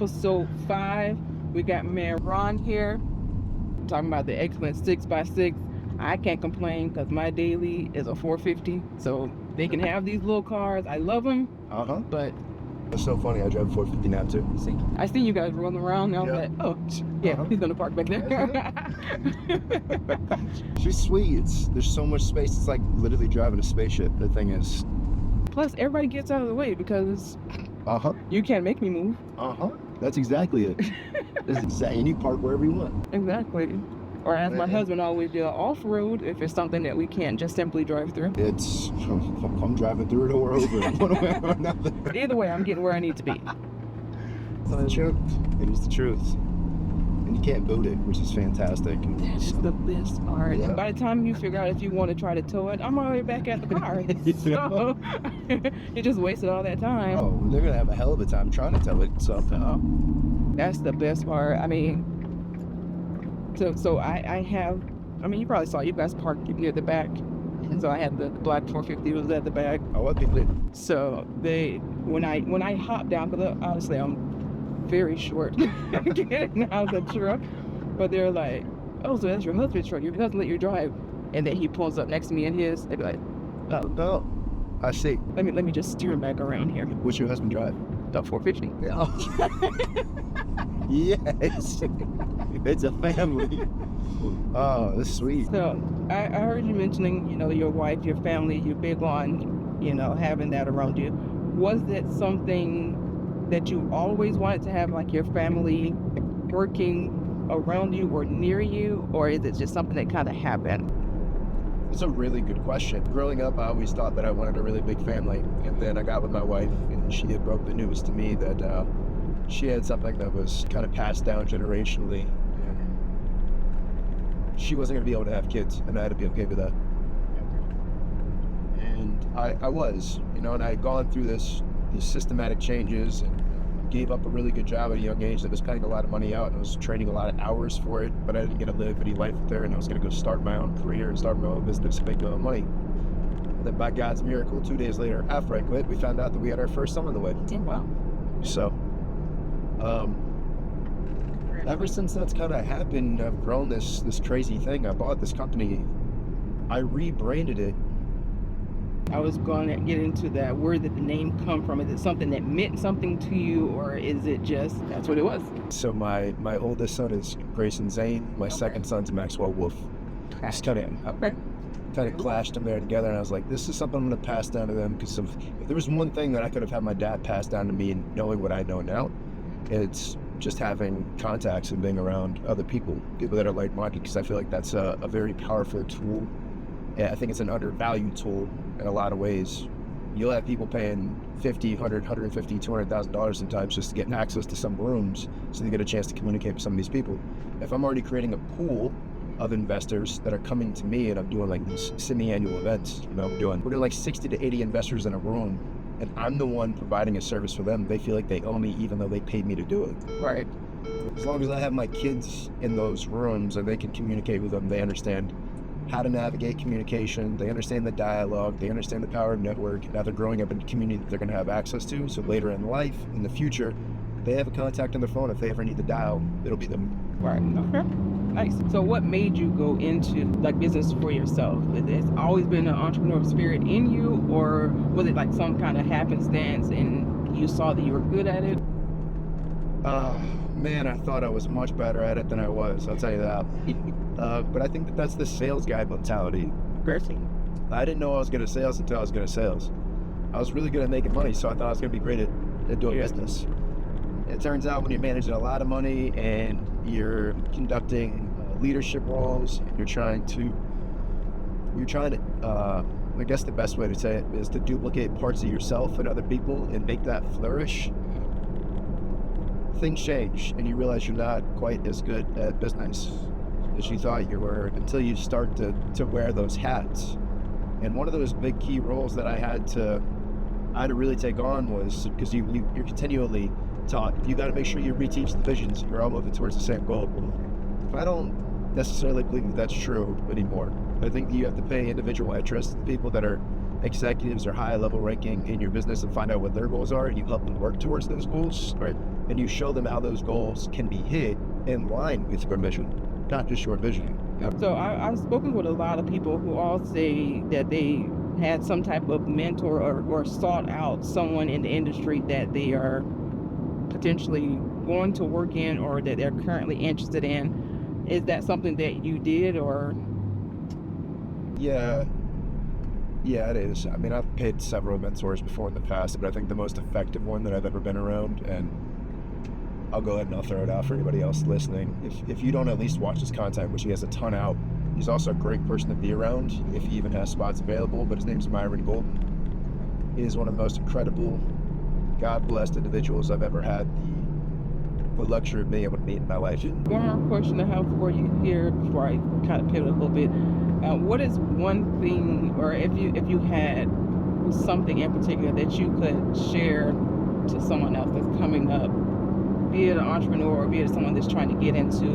episode 5. We got man Ron here talking about the excellent 6x6. I can't complain because my daily is a 450, so they can have these little cars. I love them, but it's so funny. I drive a 450 now too. see, I see you guys rolling around now. Yeah. Like, oh, yeah, he's gonna park back there. She's sweet. There's so much space. It's like literally driving a spaceship. The thing is, Plus, everybody gets out of the way because you can't make me move. That's exactly it. That's exactly. And you park wherever you want. Exactly. Or as my husband always do, off-road if it's something that we can't just simply drive through. It's, I'm driving through it or over it, one way or another. Either way, I'm getting where I need to be. It's the truth. It is the truth. And you can't boot it, which is fantastic. That's the best part. Yeah. By the time you figure out if you want to try to tow it, I'm already back at the car. So you just wasted all that time. Oh, they're going to have a hell of a time trying to tow it. So, that's the best part. I mean, so I have, I mean, you probably saw you guys parked near the back. And so I had the black 450 was at the back. oh, what people did. So when I hop down, because honestly I'm very short getting out of the truck, but they're like, oh, so that's your husband's truck, your husband let you drive, and then he pulls up next to me in his. They'd be like, oh, No, I see. let me just steer back around here. What's your husband drive? The 450. Yes. It's a family. Oh, that's sweet. So I heard you mentioning, your wife, your family, you're big on, having that around you. Was that something that you always wanted to have, like your family working around you or near you, or is it just something that kind of happened? It's a really good question. Growing up, I always thought that I wanted a really big family. And then I got with my wife, and she had broke the news to me that she had something that was kind of passed down generationally. She wasn't going to be able to have kids, and I had to be okay with that. And I was, and I had gone through these systematic changes and gave up a really good job at a young age that was paying a lot of money out, and I was training a lot of hours for it, but I didn't get to live any life there, and I was going to go start my own career and start my own business and make my own money. And then by God's miracle, 2 days later, after I quit, we found out that we had our first son on the way. Wow. So, ever since that's kind of happened, I've grown this crazy thing. I bought this company. I rebranded it. I was going to get into that. Where did the name come from? Is it something that meant something to you, or is it just that's what it was? So my oldest son is Grayson Zane. My second son's Maxwell Wolfe. Just kind of clashed them there together, and I was like, this is something I'm going to pass down to them, because if there was one thing that I could have had my dad pass down to me and knowing what I know now, it's just having contacts and being around other people that are like-minded, because I feel like that's a very powerful tool. Yeah, I think it's an undervalued tool in a lot of ways. You'll have people paying $50, $100, $150, $200,000 sometimes just to get access to some rooms so they get a chance to communicate with some of these people. If I'm already creating a pool of investors that are coming to me, and I'm doing like these semi-annual events, we're doing like 60 to 80 investors in a room, and I'm the one providing a service for them, they feel like they owe me even though they paid me to do it. Right. As long as I have my kids in those rooms and they can communicate with them, they understand how to navigate communication, they understand the dialogue, they understand the power of network. Now they're growing up in a community that they're going to have access to, so later in life, in the future, they have a contact on their phone. If they ever need to dial, it'll be them. Right. Okay. Nice. So what made you go into like business for yourself? It's always been an entrepreneurial spirit in you, or was it like some kind of happenstance and you saw that you were good at it? Man, I thought I was much better at it than I was, I'll tell you that. But I think that's the sales guy mentality. Great. I didn't know I was good at sales until I was good at sales. I was really good at making money, so I thought I was going to be great at doing business. It turns out when you're managing a lot of money and you're conducting leadership roles, you're trying to, I guess the best way to say it is to duplicate parts of yourself and other people and make that flourish. Things change, and you realize you're not quite as good at business as you thought you were until you start to wear those hats. And one of those big key roles that I had to really take on was because you're continually taught, you got to make sure you reteach the visions. You're all moving towards the same goal. I don't necessarily believe that that's true anymore. I think you have to pay individual interest to people that are executives or high level ranking in your business and find out what their goals are, and you help them work towards those goals. Right? and you show them how those goals can be hit in line with your vision, not just your vision. So I've spoken with a lot of people who all say that they had some type of mentor or sought out someone in the industry that they are potentially going to work in or that they're currently interested in. Is that something that you did, or? Yeah, it is. I mean, I've paid several mentors before in the past, but I think the most effective one that I've ever been around, and I'll go ahead and I'll throw it out for anybody else listening. If you don't at least watch his content, which he has a ton out, he's also a great person to be around if he even has spots available, but his name's Myron Golden. He is one of the most incredible, God-blessed individuals I've ever had the luxury of being able to meet in my life. One more question I have for you here before I kind of pivot a little bit. What is one thing, or if you had something in particular that you could share to someone else that's coming up, be it an entrepreneur or be it someone that's trying to get into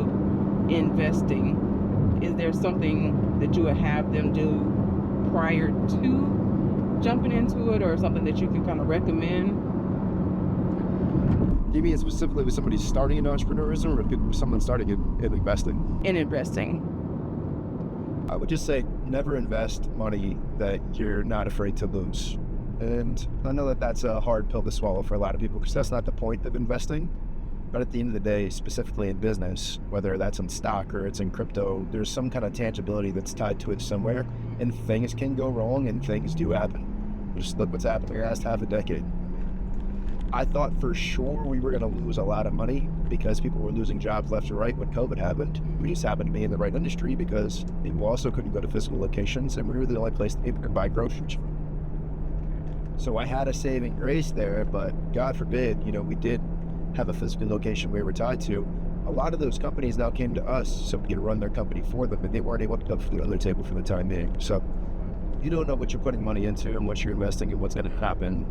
investing, is there something that you would have them do prior to jumping into it, or something that you can kind of recommend? Do you mean specifically with somebody starting in entrepreneurism, or with someone starting in investing? In investing. I would just say never invest money that you're not afraid to lose. And I know that that's a hard pill to swallow for a lot of people, because that's not the point of investing. But at the end of the day, specifically in business, whether that's in stock or it's in crypto, there's some kind of tangibility that's tied to it somewhere, and things can go wrong and things do happen. Just look what's happened in the last half a decade. I thought for sure we were going to lose a lot of money because people were losing jobs left and right when COVID happened. We just happened to be in the right industry because people also couldn't go to physical locations, and we were the only place that people could buy groceries. So I had a saving grace there, but God forbid, we did have a physical location we were tied to. A lot of those companies now came to us so we could run their company for them, and they weren't able to come to the other table for the time being. So you don't know what you're putting money into and what you're investing and what's going to happen.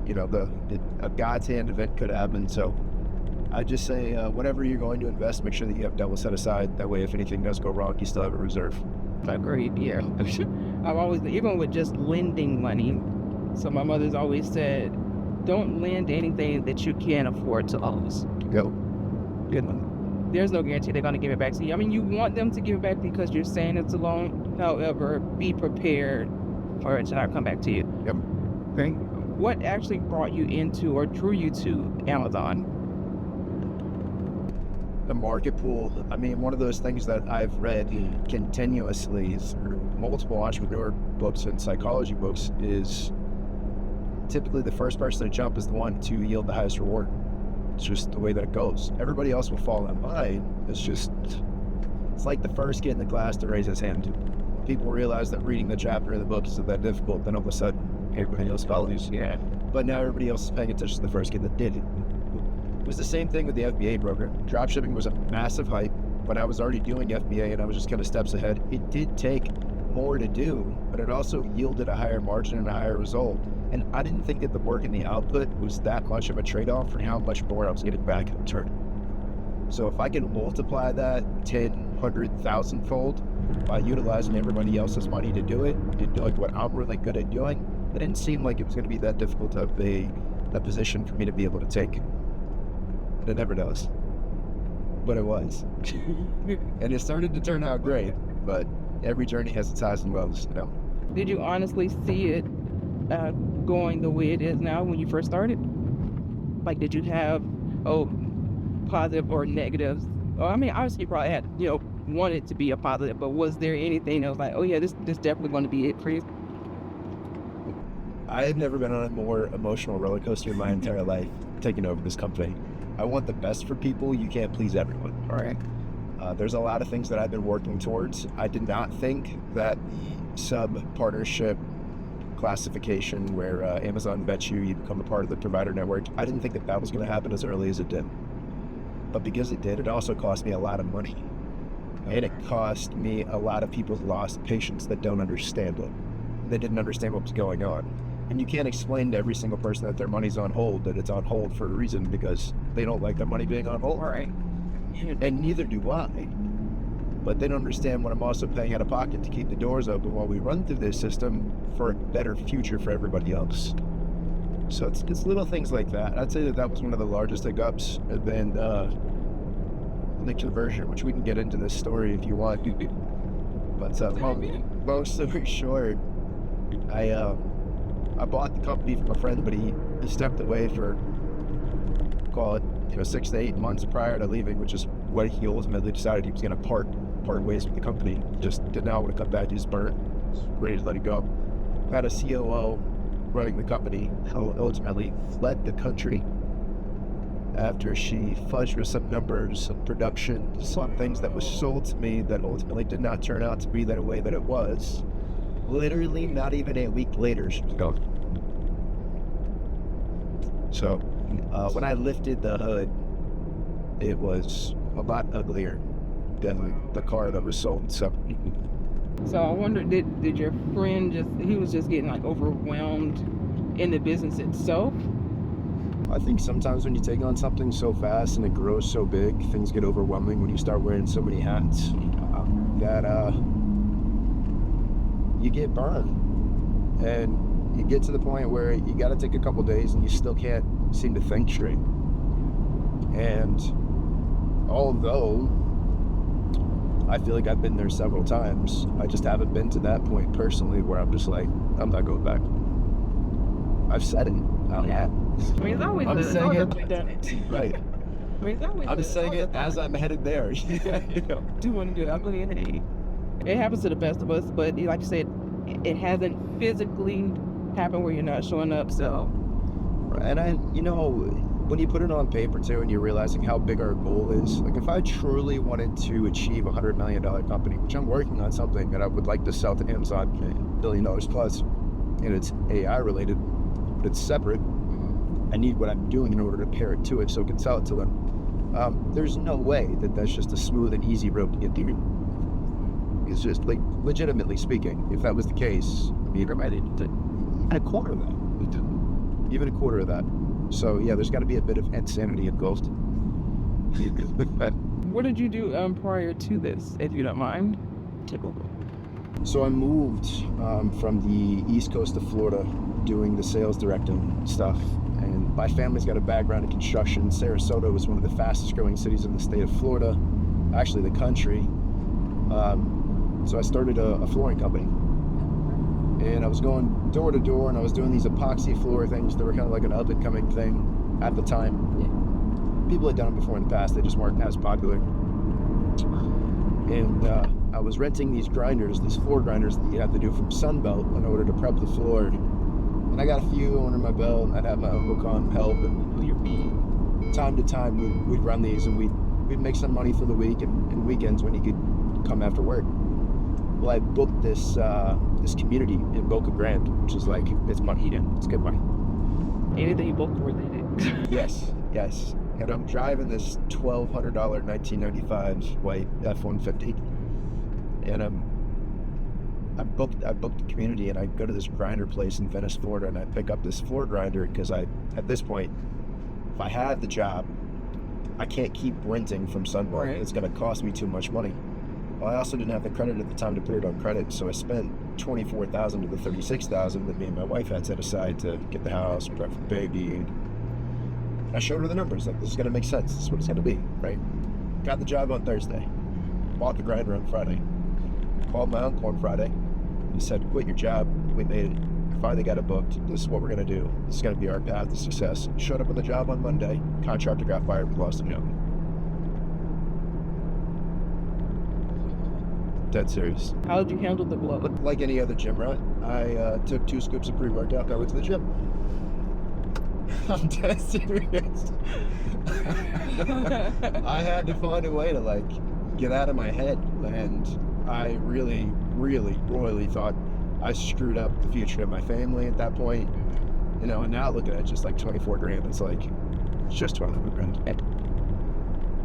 A God's hand event could happen. So I just say, whatever you're going to invest, make sure that you have double set aside. That way, if anything does go wrong, you still have a reserve. Agreed, yeah. I've always, even with just lending money, so my mother's always said, don't lend anything that you can't afford to lose. Go. Good one. There's no guarantee they're going to give it back to you. I mean, you want them to give it back because you're saying it's a loan. However, be prepared for it to not come back to you. Yep. Okay. What actually brought you into or drew you to Amazon? The market pool. I mean, one of those things that I've read continuously through multiple entrepreneur books and psychology books is typically the first person to jump is the one to yield the highest reward. It's just the way that it goes. Everybody else will fall in line. It's like the first kid in the class to raise his hand. People realize that reading the chapter of the book isn't that difficult, then all of a sudden everybody else follows. Yeah. But now everybody else is paying attention to the first kid that did it. It was the same thing with the FBA program. Dropshipping was a massive hype, but I was already doing FBA and I was just kind of steps ahead. It did take more to do, but it also yielded a higher margin and a higher result. And I didn't think that the work and the output was that much of a trade-off for how much more I was getting back in return. So if I can multiply that 10, 100, 1,000-fold by utilizing everybody else's money to do it and doing what I'm really good at doing, it didn't seem like it was going to be that difficult of a position for me to be able to take. It never does. But it was. And it started to turn out great, but every journey has its highs and lows, Did you honestly see it going the way it is now when you first started? Like, did you have, positive or negatives? I mean, obviously you probably had, wanted it to be a positive, but was there anything that was like, oh yeah, this definitely going to be it for you? I had never been on a more emotional roller coaster in my entire life taking over this company. I want the best for people. You can't please everyone. All right. There's a lot of things that I've been working towards. I did not think that the sub-partnership classification where Amazon vets you become a part of the provider network, I didn't think that was going to happen as early as it did. But because it did, it also cost me a lot of money. And it cost me a lot of people's lost patience that don't understand it. They didn't understand what was going on. And you can't explain to every single person that their money's on hold, that it's on hold for a reason, because they don't like their money being on hold. All right. And neither do I. But they don't understand what I'm also paying out of pocket to keep the doors open while we run through this system for a better future for everybody else. So it's little things like that. I'd say that was one of the largest hiccups. And then the conversion, which we can get into this story if you want. But long story short, I bought the company from a friend, but he stepped away for, call it, 6 to 8 months prior to leaving, which is what he ultimately decided he was going to part ways with the company. Just did not want to come back. He was burnt, ready to let it go. Had a COO running the company, who ultimately fled the country after she fudged with some numbers, some production, some things that was sold to me that ultimately did not turn out to be that way that it was. Literally not even a week later, she was gone. So when I lifted the hood, it was a lot uglier than the car that was sold. So I wonder, did your friend he was just getting like overwhelmed in the business itself? I think sometimes when you take on something so fast and it grows so big, things get overwhelming when you start wearing so many hats that you get burned. And you get to the point where you got to take a couple days and you still can't seem to think straight. And although I feel like I've been there several times, I just haven't been to that point personally where I'm just like, I'm not going back. I've said it. Yeah. I mean, it's always I'm saying it. done it. Right. I mean, it's always I'm saying it as I'm headed there. You know? Do want to do it. I mean, it happens to the best of us, but like you said, it hasn't physically happened where you're not showing up. So, and when you put it on paper too, and you're realizing how big our goal is, like if I truly wanted to achieve a $100 million company, which I'm working on something that I would like to sell to Amazon, $1 billion plus, and it's AI related, but it's separate. I need what I'm doing in order to pair it to it so I can sell it to them. There's no way that that's just a smooth and easy road to get there. It's just like, legitimately speaking, if that was the case, I mean, a quarter of that. Even a quarter of that. So yeah, there's got to be a bit of insanity involved. What did you do prior to this, if you don't mind? So I moved from the east coast of Florida doing the sales directing stuff. And my family's got a background in construction. Sarasota was one of the fastest growing cities in the state of Florida, actually the country. So I started a flooring company. And I was going door to door and I was doing these epoxy floor things that were kind of like an up and coming thing at the time. People had done them before in the past, they just weren't as popular. And I was renting these grinders, these floor grinders that you have to do from Sunbelt in order to prep the floor. And I got a few under my belt, and I'd have my uncle come help, and time to time we'd run these, and we'd make some money for the week and weekends when you could come after work. Well, I booked this community in Boca Grande, which is like, it's money, it's good money. Anything you book worth it. Yes. And I'm driving this $1,200 1995 white F-150, and I booked the community, and I go to this grinder place in Venice, Florida, and I pick up this floor grinder because at this point, if I had the job, I can't keep renting from Sunbelt. Right. It's going to cost me too much money. Well, I also didn't have the credit at the time to put it on credit, so I spent $24,000 of the $36,000 that me and my wife had set aside to get the house, prep for the baby. I showed her the numbers, like, this is going to make sense. This is what it's going to be, right? Got the job on Thursday. Bought the grinder on Friday. Called my uncle on Friday. He said, quit your job. We made it. Finally got it booked. This is what we're going to do. This is going to be our path to success. Showed up on the job on Monday. Contractor got fired. We lost the job. Dead serious. How did you handle the blow? Like any other gym rat, I took 2 scoops of pre-workout. I went to the gym. I'm dead serious. I had to find a way to get out of my head, and I really, really, royally thought I screwed up the future of my family at that point. And now look at it, just like 24 grand. It's just 24 grand.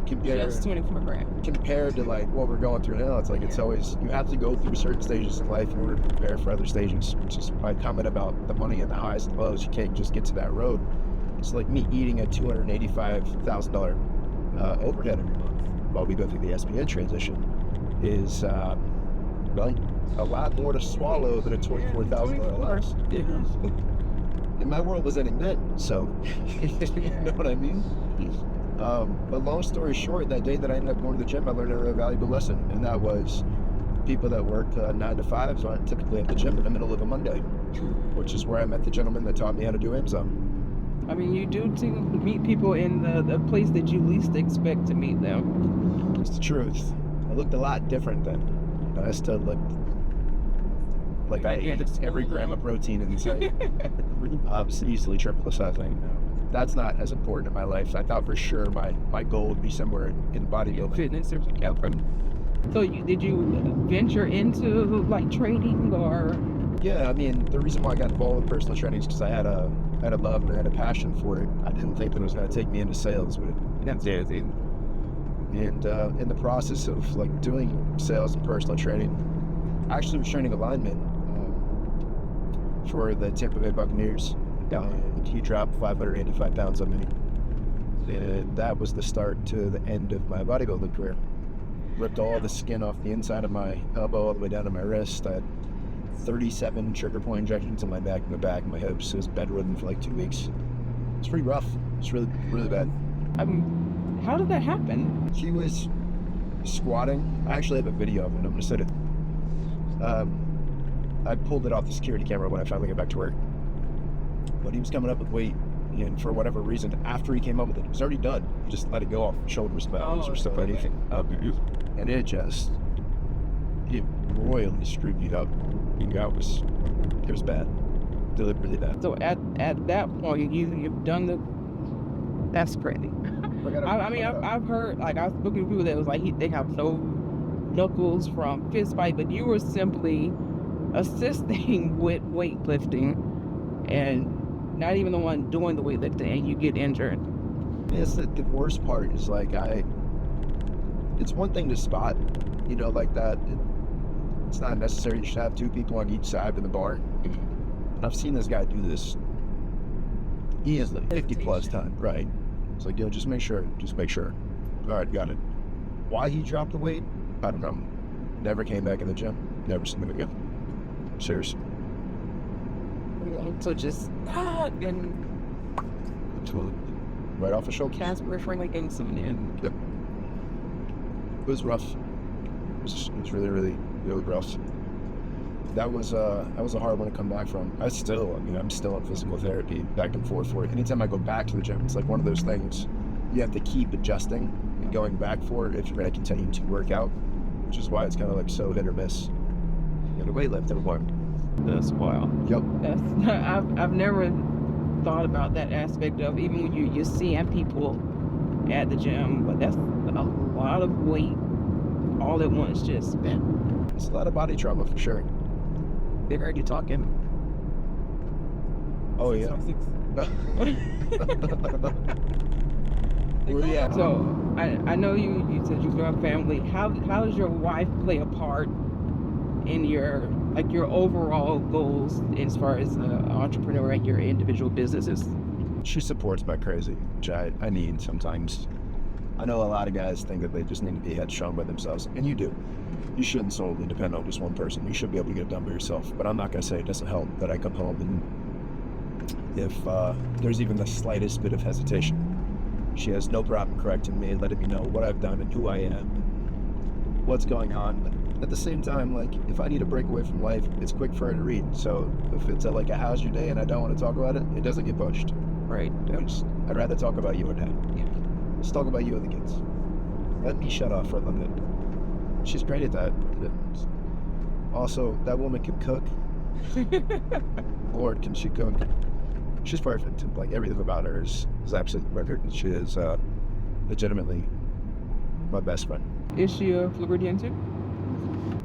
Just 24 grand. Compared to what we're going through now, it's always, you have to go through certain stages of life in order to prepare for other stages, which is my comment about the money and the highs and lows. You can't just get to that road. It's like me eating a $285,000 overhead every month while we go through the SPN transition is a lot more to swallow than a $24,000 loss. in my world was ending then. So, you know what I mean? But long story short, that day that I ended up going to the gym, I learned a really valuable lesson, and that was people that work 9 to 5s aren't typically at the gym in the middle of a Monday, which is where I met the gentleman that taught me how to do Amazon. I mean, you do to meet people in the place that you least expect to meet them. It's the truth. I looked a lot different then. I still looked like I ate every gram of protein in sight. I was easily triple the size I am now. That's not as important in my life. I thought for sure my goal would be somewhere in bodybuilding. Fitness or So did you venture into like trading or? Yeah, I mean, the reason why I got involved with personal training is because I had a love and I had a passion for it. I didn't think that it was going to take me into sales, but it did. And in the process of like doing sales and personal training, I actually was training a lineman for the Tampa Bay Buccaneers. And he dropped 585 pounds on me. And that was the start to the end of my bodybuilding career. Ripped all the skin off the inside of my elbow all the way down to my wrist. I had 37 trigger point injections on my back and the back of my hips. I was bedridden for like 2 weeks. It's pretty rough. It's really, really bad. How did that happen? He was squatting. I actually have a video of it. I'm going to send it. I pulled it off the security camera when I finally got back to work. But he was coming up with weight, and for whatever reason, after he came up with it, it was already done. He just let it go off shoulders, bells, or stuff, anything. And it royally screwed me up. It was bad. Deliberately bad. So at that point, you've done that's crazy. I've heard, like, I've spoken to people that was like they have no knuckles from fist fight, but you were simply assisting with weightlifting and not even the one doing the weightlifting, and you get injured. Yes, the worst part is like it's one thing to spot, like that. It's not necessary to have 2 people on each side of the bar. And I've seen this guy do this easily 50 plus times, right? It's like, just make sure. All right, got it. Why he dropped the weight, I don't know. Never came back in the gym. Never seen him again. Seriously. So just and right off the shoulder. Casper friendly getting some in. Yep. It was rough. It was really, really, really rough. That was a hard one to come back from. I'm still in physical therapy, back and forth for it. Anytime I go back to the gym, it's like one of those things you have to keep adjusting and going back for it if you're going to continue to work out, which is why it's kind of like so hit or miss. You got to weightlift every morning. That's wild. Yep. I've never thought about that aspect of, even when you're seeing people at the gym, but that's a lot of weight all at once. Just it's a lot of body trauma for sure. They heard you talking. Oh yeah. Well, yeah. So I know you said you grew up family. How does your wife play a part in your overall goals as far as an entrepreneur and your individual businesses? She supports my crazy, which I need sometimes. I know a lot of guys think that they just need to be headstrong by themselves, and you do. You shouldn't solely depend on just one person. You should be able to get it done by yourself. But I'm not going to say it doesn't help that I come home and if there's even the slightest bit of hesitation, she has no problem correcting me and letting me know what I've done and who I am, what's going on. But at the same time, like, if I need a break away from life, it's quick for her to read. So if it's like a how's your day and I don't want to talk about it, it doesn't get pushed. Right. I'd rather talk about you and Dad. Yeah. Let's talk about you and the kids. Let me shut off for a little bit. She's great at that. Also, that woman can cook. Lord, can she cook? She's perfect. Like, everything about her is absolutely perfect. She is legitimately my best friend. Is she a Floridian too?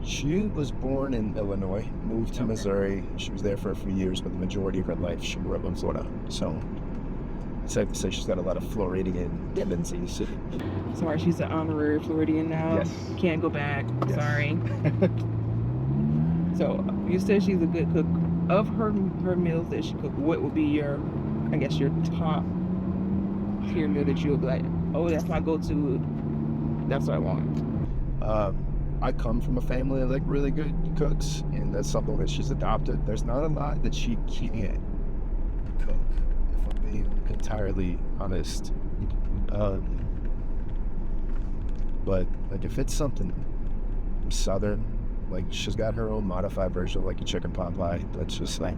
She was born in Illinois, moved to Missouri. She was there for a few years, but the majority of her life she grew up in Florida. So it's safe to say she's got a lot of Floridian tendencies. Sorry, she's an honorary Floridian now. Yes. Can't go back. Yes. Sorry. So you said she's a good cook. Of her meals that she cooked, what would be your top tier meal that you would be like, oh, that's my go-to, that's what I want? I come from a family of like really good cooks, and that's something that she's adopted. There's not a lot that she can't cook, if I'm being entirely honest. But like if it's something southern, like she's got her own modified version of like a chicken pot pie that's just like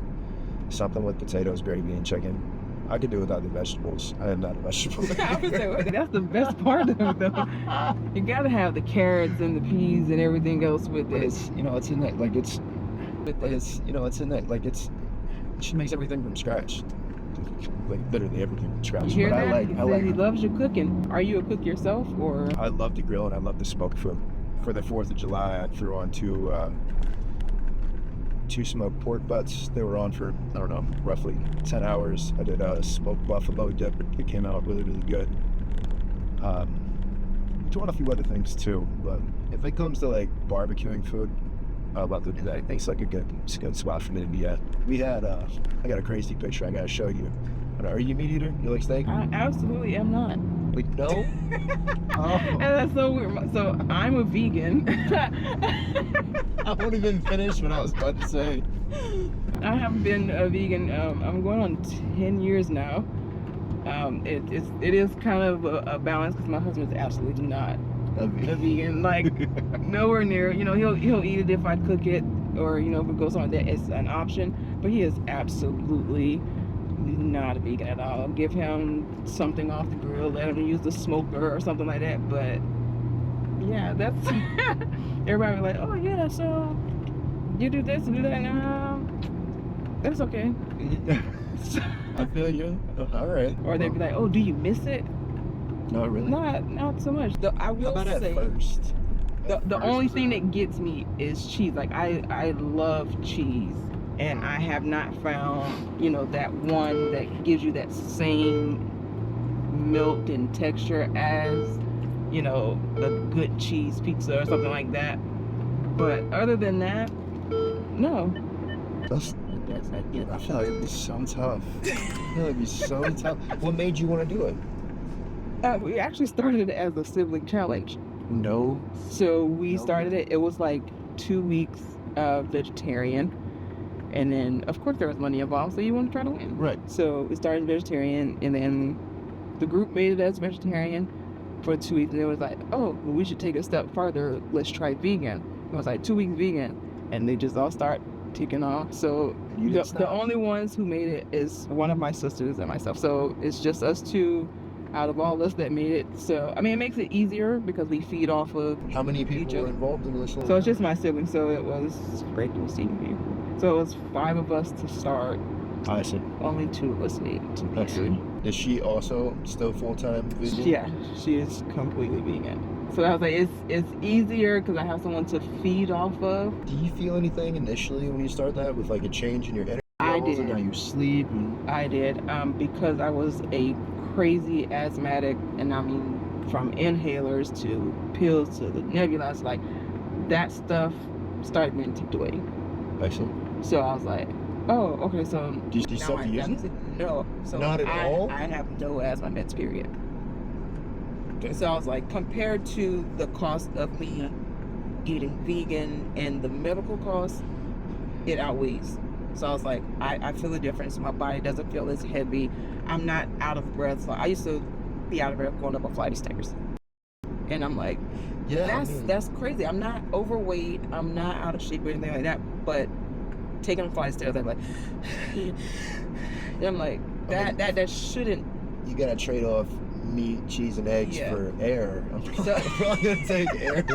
something with potatoes, gravy, and chicken. I could do without the vegetables. I am not a vegetable. I would say, well, that's the best part of it, though. You gotta have the carrots and the peas and everything else with But it. it's, you know, it's in that, like it's, but it's, you know, it's in that, like it's, she makes everything from scratch. Like literally everything from scratch. You hear But that? He I said like, he loves your cooking. Are you a cook yourself, or? I love to grill and I love to smoke food. For the 4th of July, I threw on two smoked pork butts. They were on for, I don't know, roughly 10 hours. I did a smoked buffalo dip. It came out really, really good. Doing a few other things too, but if it comes to like barbecuing food, I love to do that. It's like it's a good spot for me to be at. We had, I got a crazy picture I gotta show you. Are you a meat eater? You like steak? I absolutely am not. Like, no? Oh. And that's so weird. So I'm a vegan. I won't even finish what I was about to say. I have been a vegan. I'm going on 10 years now. It is kind of a balance because my husband is absolutely not a vegan. Like nowhere near. You know, he'll eat it if I cook it, or you know if it goes on that it's an option. But he is absolutely not a vegan at all. I'll give him something off the grill, let him use the smoker or something like that. But yeah, that's everybody be like, oh yeah, so you do this and do that, and that's okay. I feel you. All right. Or they'd be like, oh, do you miss it? No, really. Not so much. I will How about say, at first? the only thing that gets me is cheese. Like I love cheese, and I have not found, you know, that one that gives you that same milk and texture as, you know, a good cheese pizza or something like that. But other than that, no. I feel like it'd be so tough. I feel like it'd be so tough. What made you want to do it? We actually started it as a sibling challenge. No. So we started it. It was like 2 weeks vegetarian, and then of course there was money involved, so you want to try to win. Right. So we started vegetarian, and then the group made it as vegetarian for 2 weeks, and it was like, oh, well, we should take a step further. Let's try vegan. It was like 2 weeks vegan, and they just all start ticking off. So the only ones who made it is one of my sisters and myself. So it's just us two out of all us that made it. So I mean, it makes it easier because we feed off of How many people each were other. involved in this? So it's just my siblings. So it was great to see you. So it was 5 of us to start. I see. Only 2 of us made it to I see. vegan. Is she also still full-time vegan? Yeah, she is completely vegan. So I was like, it's easier because I have someone to feed off of. Do you feel anything initially when you start that with like a change in your energy I levels did. and how you sleep? And... I did, because I was a crazy asthmatic, and I mean from inhalers to pills to the nebulizers, like that stuff started being taken away. I see. So I was like, oh, okay, so Do you now start I to use have it? No, so Not at all? I have no asthma meds, period. So I was like, compared to the cost of me eating vegan and the medical costs, it outweighs. So I was like, I feel the difference. My body doesn't feel as heavy. I'm not out of breath. So I used to be out of breath going up a flight of stairs. And I'm like, Yeah, that's crazy. I'm not overweight. I'm not out of shape or anything like that. But taking a flight of stairs, I'm like, and I'm like, that shouldn't. you gotta trade off meat, cheese, and eggs Yeah. for air. I'm So- probably gonna take air.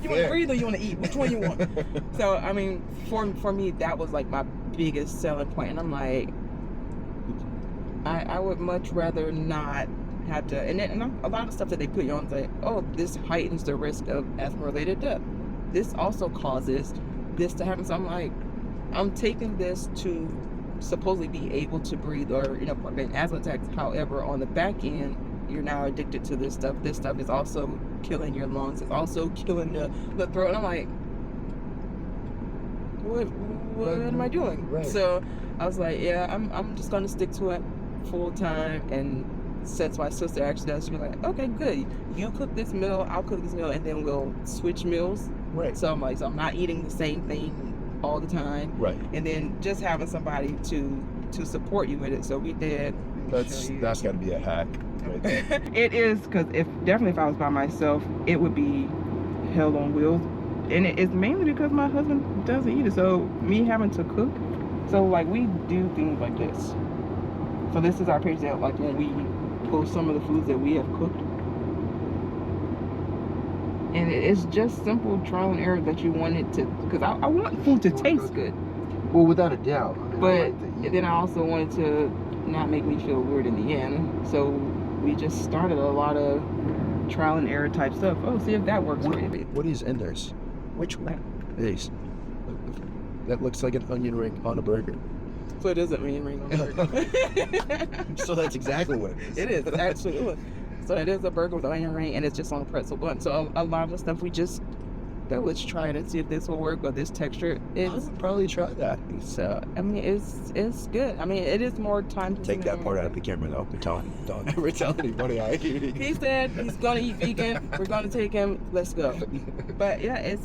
You want to breathe or you want to eat? Which one you want? So I mean, for me, that was like my biggest selling point. And I'm like, I would much rather not have to. And then a lot of stuff that they put you on, say, oh, this heightens the risk of asthma-related death. This also causes this to happen. So I'm like, I'm taking this to supposedly be able to breathe or, you know, prevent asthma attacks. However, on the back end, you're now addicted to this stuff. This stuff is also killing your lungs. It's also killing the throat. And I'm like, what am I doing? Right. So I was like, yeah, I'm just gonna stick to it full time. And since my sister actually does, she's like, okay, good. You cook this meal, I'll cook this meal, and then we'll switch meals. Right. So I'm like, so I'm not eating the same thing all the time. Right. And then just having somebody to support you with it. So we did. That's got to be a hack. Right there. It is, because if I was by myself, it would be hell on wheels. And it's mainly because my husband doesn't eat it. So me having to cook. So like we do things like this. So this is our page that like when we post some of the foods that we have cooked. And it's just simple trial and error that you want it to, because I want food to taste good. Well, without a doubt. But then I also wanted to not make me feel weird in the end. So we just started a lot of trial and error type stuff. Oh, see if that works for you. What is in there? Which one? These. That looks like an onion ring on a burger. So it is an onion ring on the burger. So that's exactly what it is. It is, actually. So it is a burger with onion ring, and it's just on a pretzel bun. So a lot of the stuff we just go, let's try it and see if this will work, or this texture I would probably try that. So I mean, it's good. I mean, it is more time. Take that part out of the camera, though. Don't ever tell anybody I eat it. He said he's gonna eat vegan. We're gonna take him. Let's go. But yeah,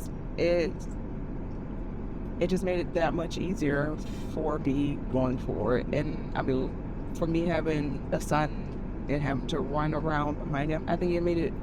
it just made it that much easier for me going forward. And I mean, for me having a son and having to run around behind him, I think it made it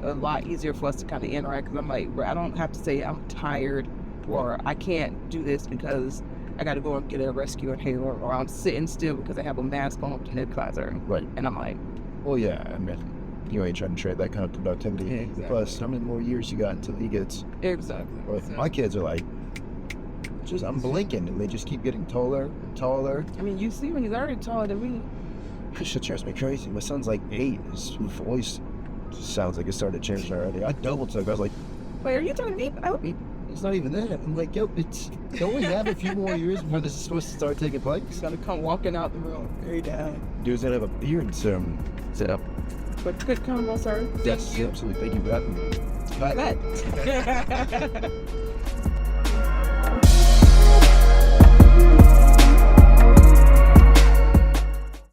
a lot easier for us to kind of interact. Because I'm like, I don't have to say I'm tired or I can't do this because I got to go and get a rescue inhaler, or I'm sitting still because I have a mask on to nebulizer. Right. And I'm like, Well, yeah, I mean, you ain't trying to trade that kind of productivity. Yeah, exactly. Plus, how many more years you got until he gets... exactly. Well, my kids are like, I'm blinking, and they just keep getting taller and taller. I mean, you see when he's already taller than me. This shit drives me crazy. My son's like 8. His voice sounds like it started changing already. I double took. I was like, Wait, are you telling me? it's not even that. I'm like, yo, they only have a few more years before this is supposed to start taking place. He's gonna come walking out the room. Very down. Dude's gonna have a beard soon. So, But good convo, sir. yes, Thank you. absolutely. Thank you for having me. Bye.